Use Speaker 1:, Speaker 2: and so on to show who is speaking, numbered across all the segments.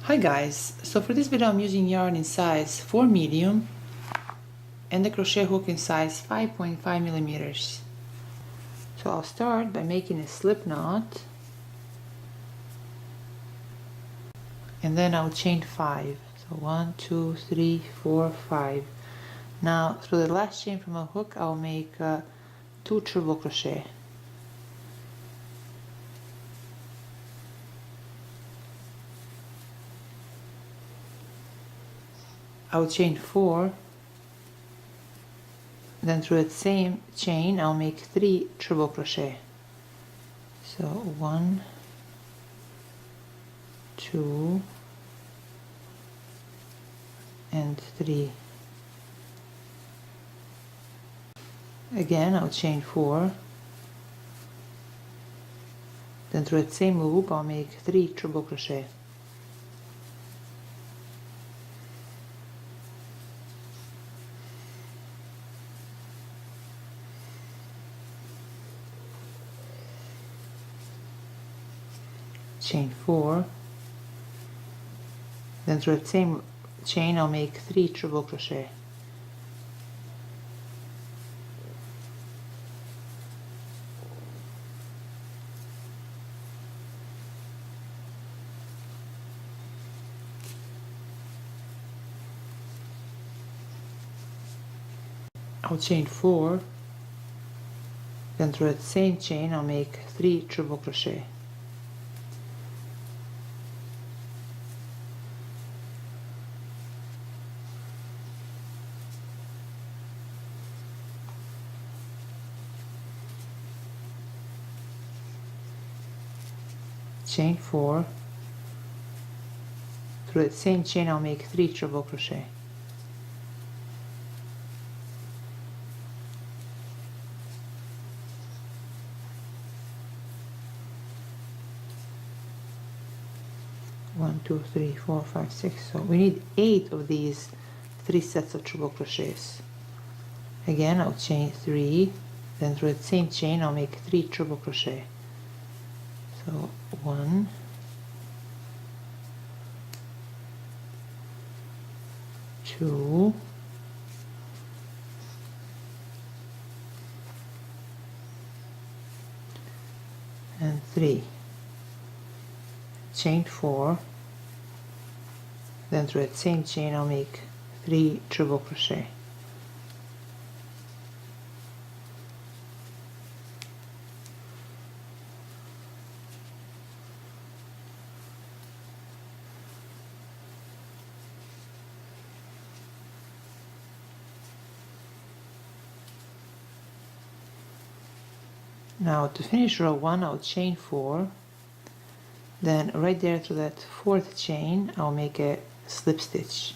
Speaker 1: Hi guys, so for this video I'm using yarn in size 4 medium and the crochet hook in size 5.5 millimeters. So I'll start by making a slip knot and then I'll chain 5. So 1, 2, 3, 4, 5. Now through the last chain from a hook I'll make 2 treble crochet. I'll chain 4, then through that same chain I'll make 3 treble crochet. So 1, 2 and 3. Again I'll chain 4, then through that same loop I'll make 3 treble crochet. Chain 4, then through that same chain I'll make 3 treble crochet. I'll chain 4, then through that same chain I'll make 3 treble crochet. Chain 4, through that same chain I'll make 3 treble crochet. One, two, three, four, five, six. So we need 8 of these 3 sets of treble crochets. Again I'll chain 3, then through the same chain I'll make 3 treble crochet. So 1, 2, and 3. Chain 4, then through that same chain I'll make 3 treble crochet. Now to finish row 1 I'll chain 4, then right there through that 4th chain I'll make a slip stitch.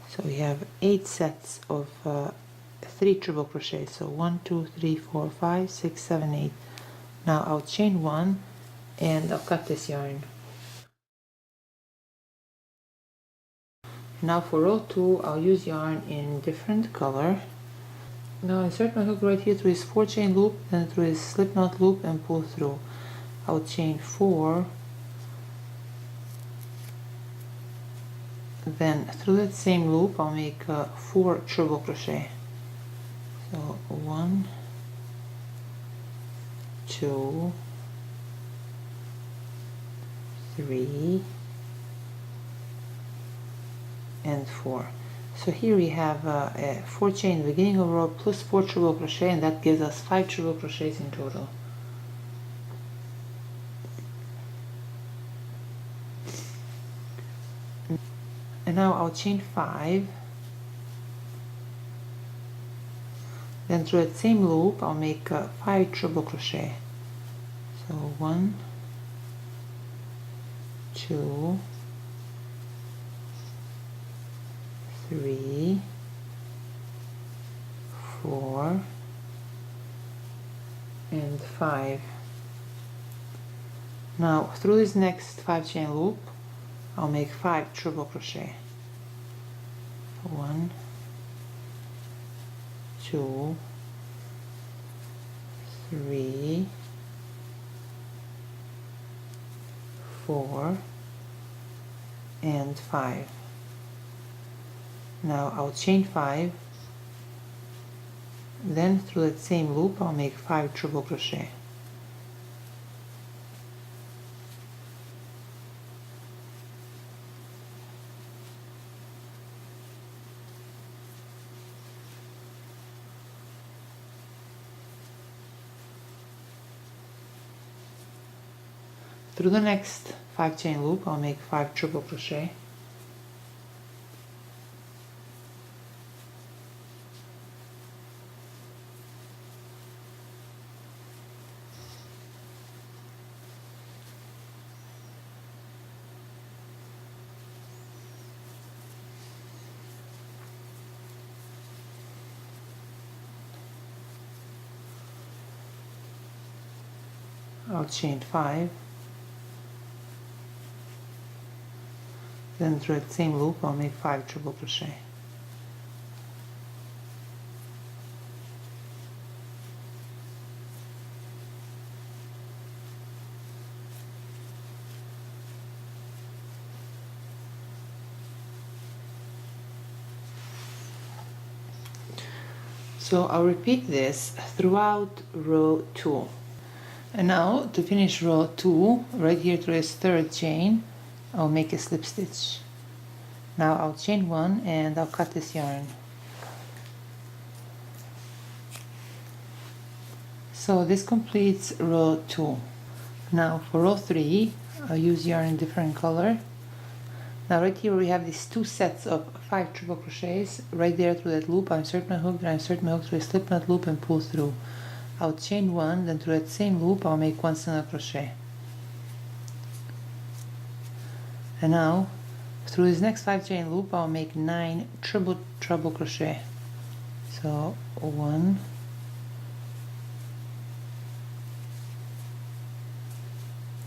Speaker 1: So we have 8 sets of 3 treble crochets. So 1, 2, 3, 4, 5, 6, 7, 8. Now I'll chain 1 and I'll cut this yarn. Now for row 2 I'll use yarn in different color. Now insert my hook right here through this 4 chain loop, then through this slip knot loop and pull through. I'll chain 4, then through that same loop I'll make 4 treble crochet. So 1, 2, 3, and 4. So here we have a 4 chain beginning of row plus 4 treble crochet, and that gives us 5 treble crochets in total. And now I'll chain 5, then through that same loop I'll make 5 treble crochet. So 1, 2, 3, 4, and 5. Now through this next 5 chain loop I'll make 5 treble crochet. 1, 2, 3, 4 and 5. Now I'll chain 5, then through that same loop I'll make 5 triple crochet. Through the next 5 chain loop I'll make 5 triple crochet. I'll chain 5, then through that same loop I'll make 5 triple crochet. So I'll repeat this throughout row 2. And now to finish row 2, right here through this third chain, I'll make a slip stitch. Now I'll chain 1 and I'll cut this yarn. So this completes row 2. Now for row 3, I'll use yarn in different color. Now right here we have these 2 sets of 5 triple crochets. Right there through that loop I insert my hook, then I insert my hook through a slip knot loop and pull through. I'll chain 1, then through that same loop I'll make 1 single crochet. And now through this next 5 chain loop I'll make 9 triple crochet. So 1,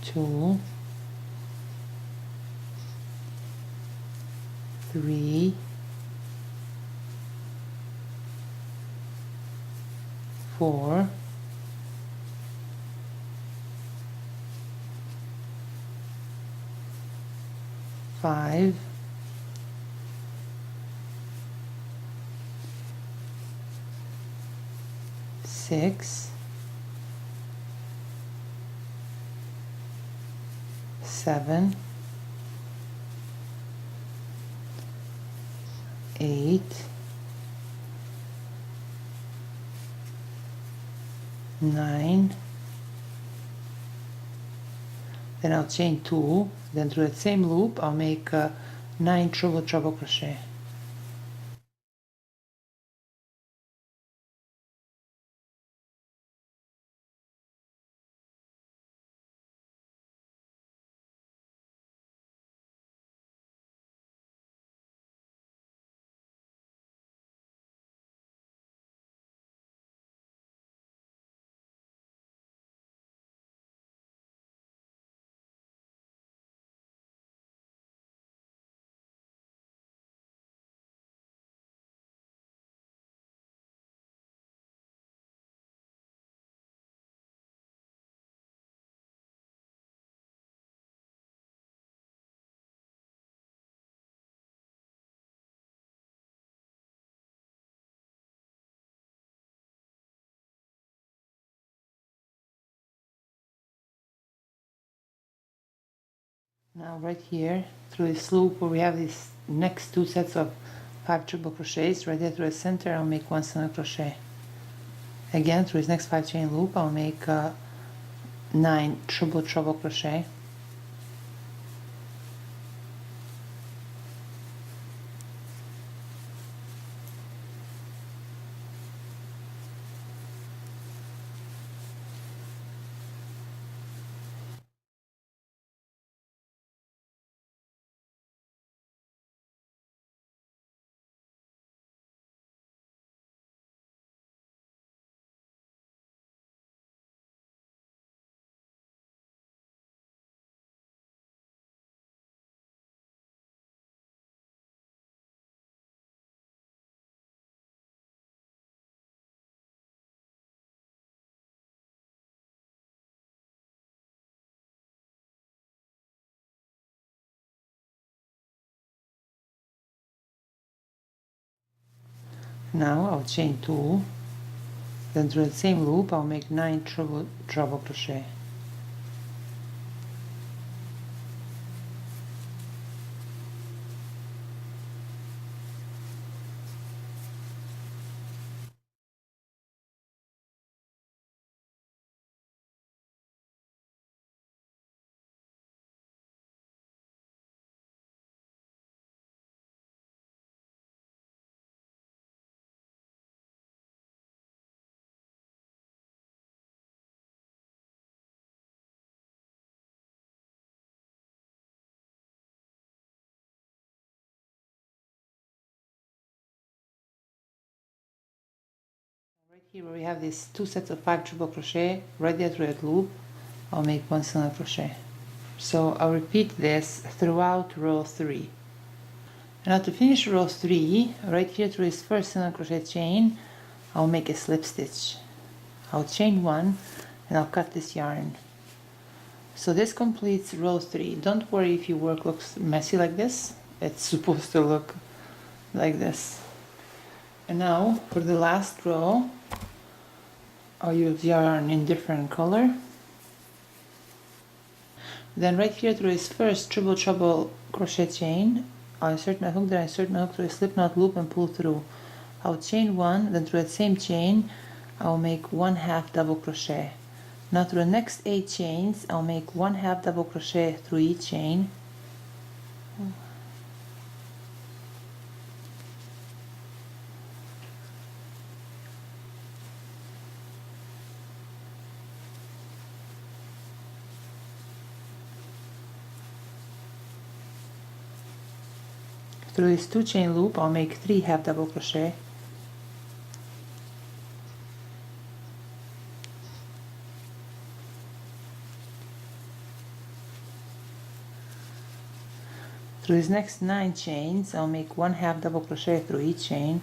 Speaker 1: 2, 3, 4, 5, 6, 7, 8, 9, then I'll chain 2, then through that same loop I'll make 9 triple crochet. Now right here through this loop where we have these next 2 sets of 5 triple crochets, right there through the center I'll make 1 single crochet. Again through this next 5 chain loop I'll make 9 triple crochet. Now I'll chain 2, then through the same loop I'll make 9 treble crochet. Right here where we have these 2 sets of 5 treble crochet, right there through that loop, I'll make 1 single crochet. So I'll repeat this throughout row 3. And now to finish row 3, right here through this first single crochet chain, I'll make a slip stitch. I'll chain 1 and I'll cut this yarn. So this completes row 3. Don't worry if your work looks messy like this. It's supposed to look like this. And now for the last row, I'll use yarn in different color. Then right here through this first treble crochet chain, I'll insert my hook, then insert my hook through a slip knot loop and pull through. I'll chain 1, then through that same chain I'll make 1/2 double crochet. Now through the next 8 chains I'll make 1/2 double crochet through each chain. Through this 2 chain loop I'll make 3 half double crochet. Through these next 9 chains I'll make 1/2 double crochet through each chain.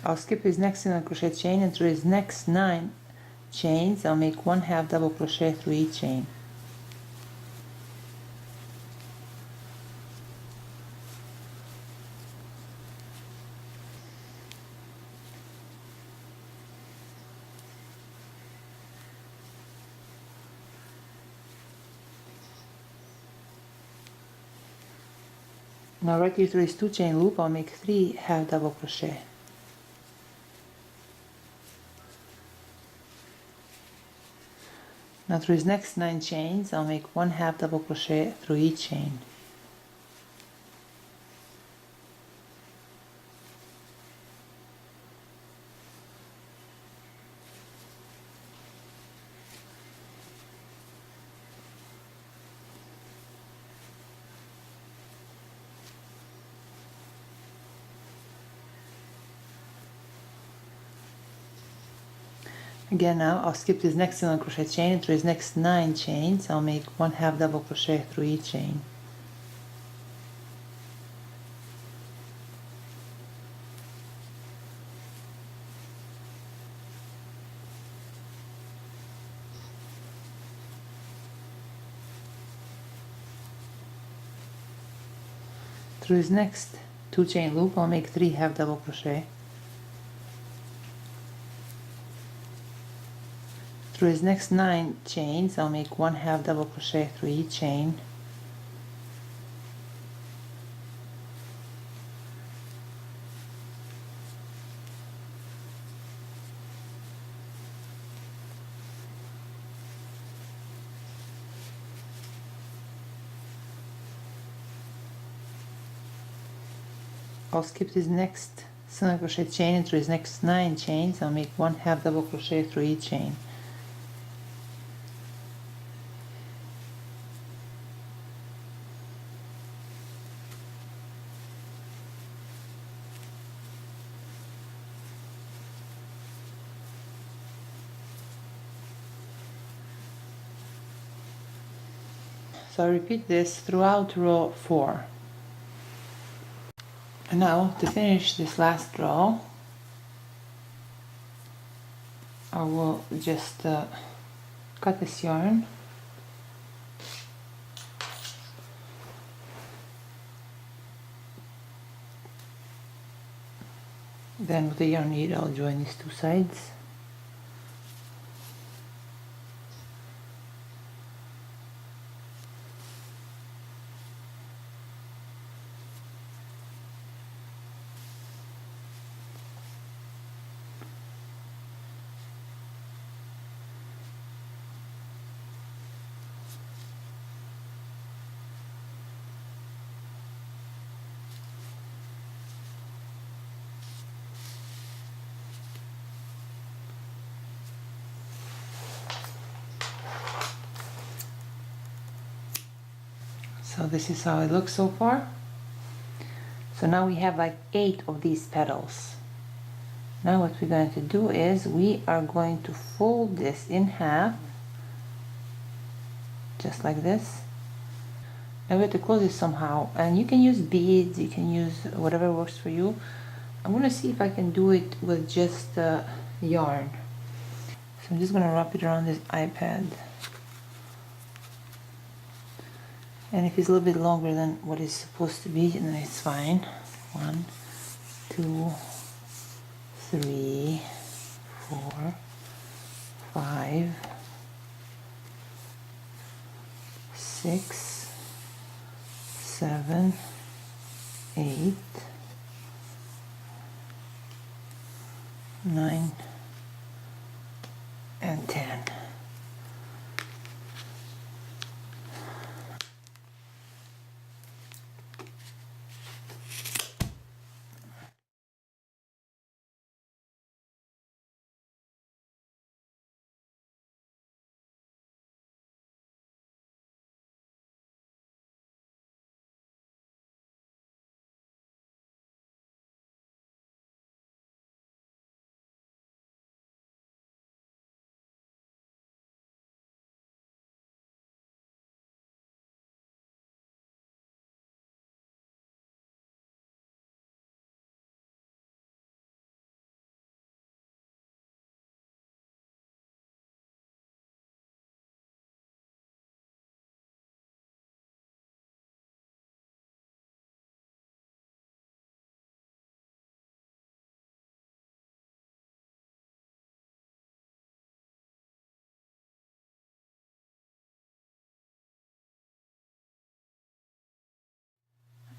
Speaker 1: I'll skip his next single crochet chain, and through his next 9 chains I'll make 1/2 double crochet through each chain. Now right here through this 2 chain loop I'll make 3 half double crochet. Now through his next 9 chains I'll make 1/2 double crochet through each chain. Again now I'll skip this next single crochet chain, and through his next 9 chains I'll make 1/2 double crochet through each chain. Through his next 2 chain loop I'll make 3 half double crochet. Through his next 9 chains I'll make 1/2 double crochet through each chain. I'll skip his next single crochet chain, and through his next 9 chains I'll make 1/2 double crochet through each chain. So I repeat this throughout row 4. And now to finish this last row, I will just cut this yarn, then with the yarn needle I'll join these two sides. So this is how it looks so far. So now we have like 8 of these petals. Now what we're going to do is we are going to fold this in half, just like this. And we have to close it somehow. And you can use beads, you can use whatever works for you. I'm going to see if I can do it with just yarn. So I'm just going to wrap it around this iPad. And if it's a little bit longer than what it's supposed to be, then it's fine. 1, 2, 3, 4, 5, 6, 7, 8, 9, and 10.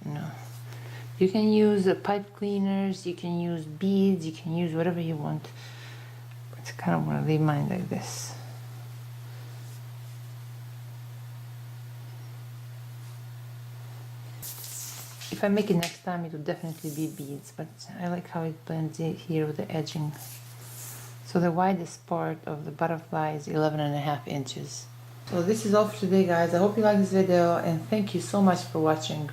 Speaker 1: No. You can use pipe cleaners, you can use beads, you can use whatever you want. It's kind of want to leave mine like this. If I make it next time, it will definitely be beads, but I like how it blends in here with the edging. So the widest part of the butterfly is 11.5 inches. So this is all for today, guys. I hope you like this video, and thank you so much for watching.